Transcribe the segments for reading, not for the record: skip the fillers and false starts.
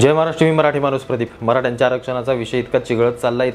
जय महाराष्ट्र, मी मराठी माणूस प्रदीप। मराठ्यांच्या आरक्षणाचा विषय इतका चिघळत चाललाय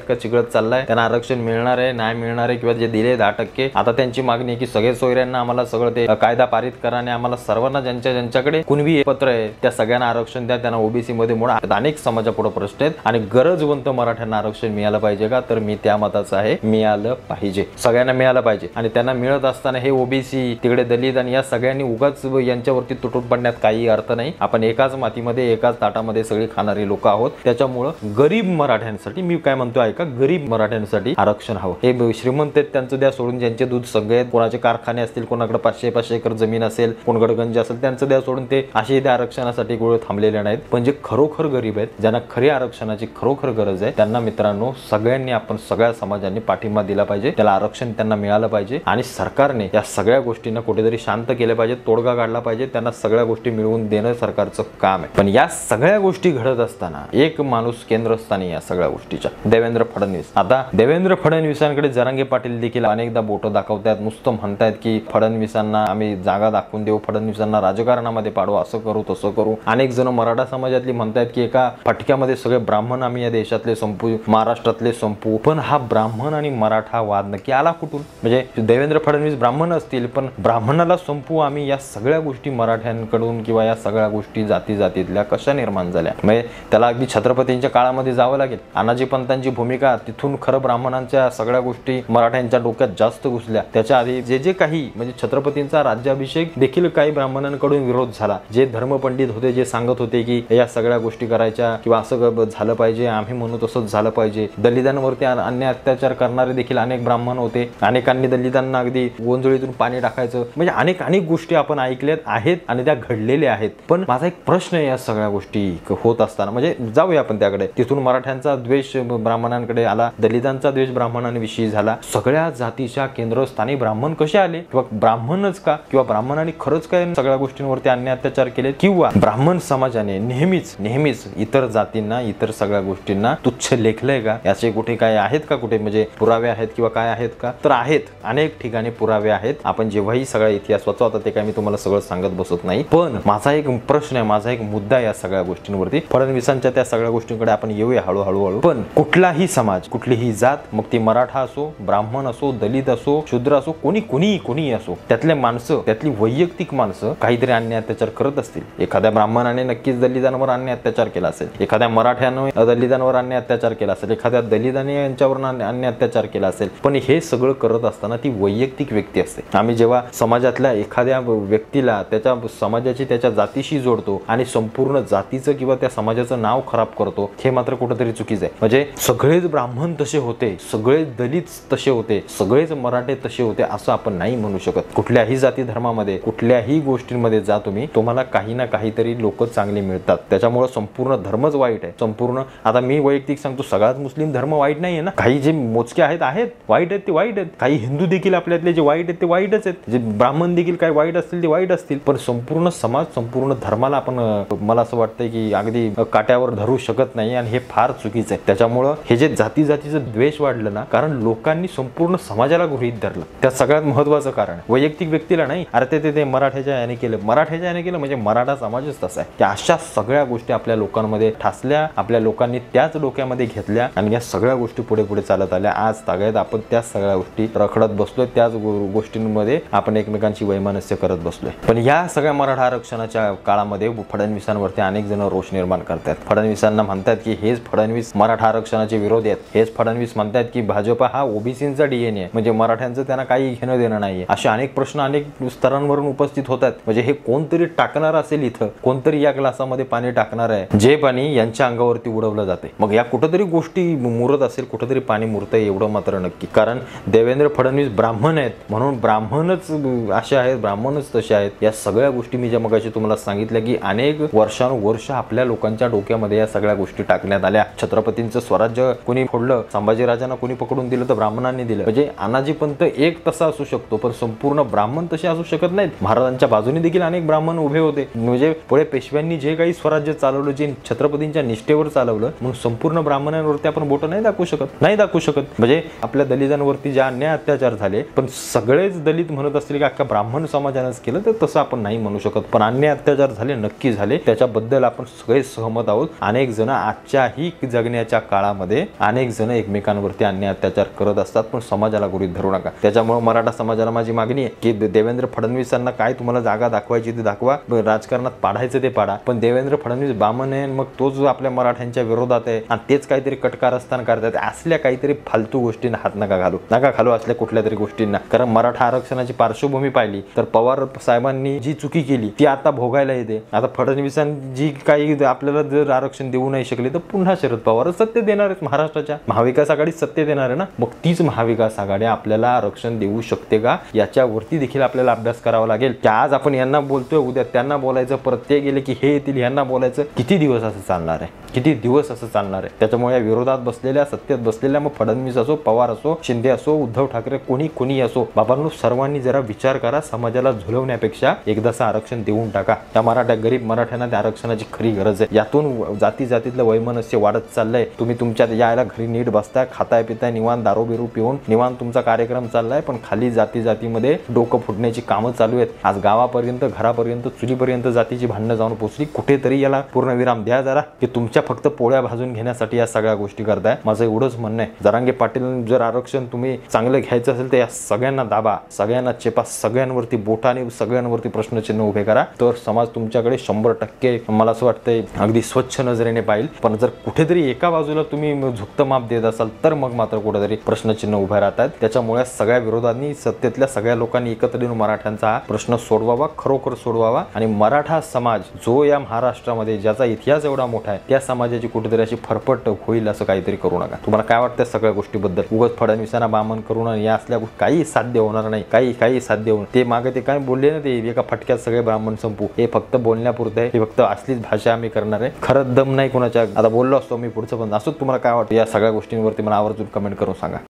त्यांना आरक्षण मिळणार आहे नाही मिळणार आहे किंवा जे दिले 10%, आता त्यांची मागणी आहे की सगळे सोयऱ्यांना आम्हाला सगळं ते कायदा पारित करा आणि आम्हाला सर्वांना ज्यांच्याकडे कुणबी पत्र आहे त्या सगळ्यांना आरक्षण द्या, त्यांना ओबीसी मध्ये मोडा। अनेक समाजापुढे प्रश्न आहेत आणि गरजवंत मराठ्यांना आरक्षण मिळालं पाहिजे का? तर मी त्या मताचा आहे, मिळालं पाहिजे, सगळ्यांना मिळालं पाहिजे। आणि त्यांना मिळत असताना हे ओबीसी तिकडे दलित आणि या सगळ्यांनी उगाच यांच्यावरती तुटून पडण्यात काही अर्थ नाही। आपण एकाच मातीमध्ये एकाच ताटामध्ये सगळी खाणारी लोक आहोत, त्याच्यामुळे गरीब मराठ्यांसाठी मी काय म्हणतो ऐका, गरीब मराठ्यांसाठी आरक्षण हवं। हे श्रीमंत आहेत त्यांचं द्या सोडून, ज्यांचे दूध सगळे आहेत, कोणाचे कारखाने असतील, कोणाकडे 500-500 एकर जमीन असेल, कोणाकडे गंज असेल, त्यांचं द्या सोडून। ते असे त्या आरक्षणासाठी गोळे थांबलेले नाहीत, पण जे खरोखर गरीब आहेत, ज्यांना खरी आरक्षणाची खरोखर गरज आहे, त्यांना मित्रांनो सगळ्यांनी आपण सगळ्या समाजांनी पाठिंबा दिला पाहिजे, त्याला आरक्षण त्यांना मिळालं पाहिजे आणि सरकारने या सगळ्या गोष्टींना कुठेतरी शांत केले पाहिजे, तोडगा काढला पाहिजे, त्यांना सगळ्या गोष्टी मिळवून देणं सरकारचं काम आहे। पण या सगळ्या गोष्टी घडत असताना एक माणूस केंद्रस्थानी या सगळ्या गोष्टीच्या, देवेंद्र फडणवीस। आता देवेंद्र फडणवीसांकडे जरांगे पाटील देखील अनेकदा बोटं दाखवतात, नुसतं म्हणतात की फडणवीसांना आम्ही जागा दाखवून देऊ, फडणवीसांना राजकारणामध्ये पाडू, असं करू तसं करू। अनेक जण मराठा समाजातली म्हणतात की एका फटक्यामध्ये सगळे ब्राह्मण आम्ही या देशातले संपू, महाराष्ट्रातले संपू। पण हा ब्राह्मण आणि मराठा वाद नक्की आला कुठून? म्हणजे देवेंद्र फडणवीस ब्राह्मण असतील, पण ब्राह्मणाला संपू आम्ही, या सगळ्या गोष्टी मराठ्यांकडून किंवा या सगळ्या गोष्टी जातीजातीतल्या कशा निर्माण झाल्या? म्हणजे त्याला अगदी छत्रपतींच्या काळामध्ये जावं लागेल। अनाजी पंतांची भूमिका, तिथून खरं ब्राह्मणांच्या सगळ्या गोष्टी मराठ्यांच्या डोक्यात जास्त घुसल्या। त्याच्या आधी जे काही म्हणजे छत्रपतींचा राज्याभिषेक देखील काही ब्राह्मणांकडून विरोध झाला। जे धर्मपंडित होते, जे सांगत होते की या सगळ्या गोष्टी करायच्या किंवा असं झालं पाहिजे, आम्ही म्हणू तसंच झालं पाहिजे। दलितांवरती अन्याय अत्याचार करणारे देखील अनेक ब्राह्मण होते, अनेकांनी दलितांना अगदी गोंधळीतून पाणी टाकायचं, म्हणजे अनेक गोष्टी आपण ऐकल्यात आहेत आणि त्या घडलेल्या आहेत। पण माझा एक प्रश्न आहे, या सगळ्या गोष्टी होत असताना, म्हणजे जाऊया आपण त्याकडे, तिथून मराठ्यांचा द्वेष ब्राह्मणांकडे आला, दलितांचा द्वेष ब्राह्मणांविषयी झाला, सगळ्या जातीच्या केंद्रस्थानी ब्राह्मण कसे आले किंवा ब्राह्मणच का, किंवा ब्राह्मणांनी खरंच काय सगळ्या गोष्टींवरती अन्याय अत्याचार केले, किंवा ब्राह्मण समाजाने नेहमीच इतर जातींना, इतर सगळ्या गोष्टींना तुच्छ लेखलंय का? याचे कुठे काय आहेत का, कुठे म्हणजे पुरावे आहेत किंवा काय आहेत का? तर आहेत, अनेक ठिकाणी पुरावे आहेत। आपण जेव्हाही सगळा इतिहास वाचतो, आता ते काय मी तुम्हाला सगळं सांगत बसत नाही, पण माझा एक प्रश्न आहे, माझा एक मुद्दा या सगळ्या गोष्टींवरती, फडणवीसांच्या त्या सगळ्या गोष्टींकडे आपण येऊया हळूहळू। पण कुठलाही समाज, कुठलीही जात, मग ती मराठा असो, ब्राह्मण असो, दलित असो, शूद्र असो, कोणी असो, त्यातले माणसं, त्यातली वैयक्तिक माणसं काहीतरी अन्याय अत्याचार करत असतील। एखाद्या ब्राह्मणाने नक्कीच दलितांवर अन्याय अत्याचार केला असेल, एखाद्या मराठ्याने दलितांवर अन्याय अत्याचार केला असेल, एखाद्या दलिताने यांच्यावर अन्याय अत्याचार केला असेल। पण हे सगळं करत असताना ती वैयक्तिक व्यक्ती असते। आम्ही जेव्हा समाजातल्या एखाद्या व्यक्तीला त्याच्या समाजाची, त्याच्या जातीशी जोडतो आणि संपूर्ण जातीचं किंवा त्या समाजाचं नाव खराब करतो, हे मात्र कुठेतरी चुकीचं आहे। म्हणजे सगळेच ब्राह्मण तसे होते, सगळेच दलित तसे होते, सगळेच मराठे तसे होते असं आपण नाही म्हणू शकत। कुठल्याही जाती धर्मामध्ये, कुठल्याही गोष्टींमध्ये जा तुम्ही, तुम्हाला काही ना काहीतरी लोक चांगले मिळतात। त्याच्यामुळे संपूर्ण धर्मच वाईट आहे, संपूर्ण। आता मी वैयक्तिक सांगतो, सगळ्यात मुस्लिम धर्म वाईट नाहीये ना, काही जे मोजके आहेत वाईट आहेत ते वाईट आहेत, काही हिंदू देखील आपल्यातले जे वाईट आहेत ते वाईटच आहेत, जे ब्राह्मण देखील काही वाईट असतील ते वाईट असतील, पण संपूर्ण समाज, संपूर्ण धर्माला आपण, मला असं वाटतंय की अगदी काट्यावर धरू शकत नाही आणि हे फार चुकीचं आहे। त्याच्यामुळं हे जे जातीचं द्वेष वाढलं ना, कारण लोकांनी संपूर्ण समाजाला गृहीत धरलं, त्या सगळ्यात महत्वाचं कारण, वैयक्तिक व्यक्तीला नाही। अरे ते मराठ्याच्या याने केलं म्हणजे मराठा समाजच तसा आहे। त्या अशा सगळ्या गोष्टी आपल्या लोकांमध्ये ठासल्या, आपल्या लोकांनी त्याच डोक्यामध्ये घेतल्या आणि या सगळ्या गोष्टी पुढे चालत आल्या। आज तागायत आपण त्या सगळ्या गोष्टी रखडत बसलोय, त्याच गोष्टींमध्ये आपण एकमेकांची वैमनस्य करत बसलोय। पण या सगळ्या मराठा आरक्षणाच्या काळामध्ये फडणवीसांवरती अनेक जण रोष निर्माण करतात। फडणवीसांना म्हणतात की हेच फडणवीस मराठा आरक्षणाचे विरोधी आहेत, हेच फडणवीस म्हणतात की भाजपा हा ओबीसींचा डीएनए आहे, म्हणजे मराठ्यांचं त्यांना काही घेणं देणं नाहीये। असे अनेक प्रश्न अनेक स्तरांवरून उपस्थित होतात। म्हणजे हे कोणतरी टाकणार असेल, इथं कोणतरी या ग्लासामध्ये पाणी टाकणार आहे, जे पाणी यांच्या अंगावरती उडवलं जाते। मग या कुठेतरी गोष्टी मुरत असेल, कुठेतरी पाणी मुरतंय, एवढं मात्र नक्की। कारण देवेंद्र फडणवीस ब्राह्मण आहेत म्हणून ब्राह्मणच असे आहेत, ब्राह्मणच तसे आहेत। या सगळ्या गोष्टी मी ज्या मगाशी तुम्हाला सांगितल्या की अनेक वर्षानुवर्ष आपल्या लोकांच्या डोक्यामध्ये या सगळ्या गोष्टी टाकण्यात आल्या। छत्रपतींचं स्वराज्य कोणी फोडलं, संभाजीराजांना कोणी पकडून दिलं तर ब्राह्मणांनी दिलं। म्हणजे अनाजी पंत एक तसा असू शकतो, पण संपूर्ण ब्राह्मण तसे असू शकत नाहीत। महाराजांच्या बाजूने देखील अनेक ब्राह्मण उभे होते। म्हणजे पुढे पेशव्यांनी जे काही स्वराज्य चालवलं, जे छत्रपतींच्या निष्ठेवर चालवलं, म्हणून संपूर्ण ब्राह्मणांवरती आपण बोट नाही दाखवू शकत। म्हणजे आपल्या दलितांवरती जे अन्याय अत्याचार झाले, पण सगळेच दलित म्हणत असतील की अख्खा ब्राह्मण समाजानेच केलं, तर तसं आपण नाही म्हणू शकत। पण अन्याय अत्याचार झाले, नक्की झाले, त्याच्याबद्दल आपण सगळे सगळे सहमत आहोत. अनेक जण आजच्याही जगण्याच्या काळामध्ये अनेक जण एकमेकांवरती अन्याय अत्याचार करत असतात, पण समाजाला गृहीत धरू नका. त्याच्यामुळे मराठा समाजाला माझी मागणी आहे की देवेंद्र फडणवीसांना काय तुम्हाला जागा दाखवायची ते दाखवा, राजकारणात पाडायचं ते पाडा, पण देवेंद्र फडणवीस बामण आहे, मग तो जो आपल्या मराठ्यांच्या विरोधात आहे आणि तेच काहीतरी कटकारस्थान करतात, असल्या काहीतरी फालतू गोष्टींना हात नका घालू असल्या कुठल्या तरी गोष्टींना. कारण मराठा आरक्षणाची पार्श्वभूमी पाहिली तर पवार साहेबांनी जी चुकी केली ती आता भोगायला येते. आता फडणवीसांनी जी काही आपल्याला जर आरक्षण देऊ नाही शकले तर पुन्हा शरद पवार सत्य देणार आहेत. महाराष्ट्राच्या महाविकास आघाडी सत्य देणार आहे ना, मग तीच महाविकास आघाडी आपल्याला आरक्षण देऊ शकते का याच्यावरती देखील आपल्याला अभ्यास करावा लागेल. की आज आपण यांना बोलतोय, उद्या त्यांना बोलायचं, परत ते गेले की हे येतील यांना बोलायचं. किती दिवस असं चालणार आहे, किती दिवस असं चालणार आहे. त्याच्यामुळे या विरोधात बसलेल्या, सत्तेत बसलेल्या, मग फडणवीस असो, पवार असो, शिंदे असो, उद्धव ठाकरे, कोणी असो, बाबांनो सर्वांनी जरा विचार करा. समाजाला झुलवण्यापेक्षा एकदाचं आरक्षण देऊन टाका. त्या गरीब मराठ्यांना त्या आरक्षणाची खरी गरज आहे. यातून जातीतलं वैमनस्य वाढत चाललंय. तुम्ही तुमच्या यायला घरी नीट बसताय, खाताय पिताय, निवांत दारू बिरू पिऊन निवांत तुमचा कार्यक्रम चाललाय, पण खाली जातीमध्ये डोकं फुटण्याची कामं चालू आहेत. आज गावापर्यंत, घरापर्यंत, चुलीपर्यंत जातीची भांडणं जाऊन पोहोचली. कुठेतरी याला पूर्णविराम द्या जरा, की तुमच्या फक्त पोळ्या भाजून घेण्यासाठी या सगळ्या गोष्टी करताय. माझं एवढंच म्हणणं आहे. जरांगे पाटील जर आरक्षण तुम्ही चांगलं घ्यायचं असेल तर या सगळ्यांना दाबा, सगळ्यांना चेपा, सगळ्यांवरती बोटाने, सगळ्यांवरती प्रश्नचिन्ह उभे करा. तर समाज तुमच्याकडे 100% मला असं वाटतंय अगदी स्वच्छ नजरेने पाहिल. पण जर कुठेतरी एका बाजूला तुम्ही झुकतं माप देत असाल तर मग मात्र कुठेतरी प्रश्नचिन्ह उभे राहतात. त्याच्यामुळे सगळ्या विरोधांनी, सत्तेतल्या सगळ्या लोकांनी एकत्र येऊन मराठ्यांचा हा प्रश्न सोडवावा, खरोखर सोडवावा. आणि मराठा समाज जो या महाराष्ट्रामध्ये ज्याचा इतिहास एवढा मोठा आहे, त्या समाजाची कुठेतरी अशी फरफट होईल असं काहीतरी करू नका. तुम्हाला काय वाटतं सगळ्या गोष्टीबद्दल? उगाच फडणवीसांना बामन करून या असल्या काही साध्य होणार नाही. काही साध्य होणार. ते मागे ते काय बोलले ना, ते एका फटक्यात सगळे ब्राह्मण संपू, हे फक्त बोलण्यापुरतं आहे. हे फक्त असलीच भाषा आम्ही करणार आहे. खरंच दम नाही कोणाच्या. आता बोललो असतो मी पुढचं, पण असंच तुम्हाला काय वाटतं या सगळ्या गोष्टींवरती मला आवर्जून कमेंट करून सांगा.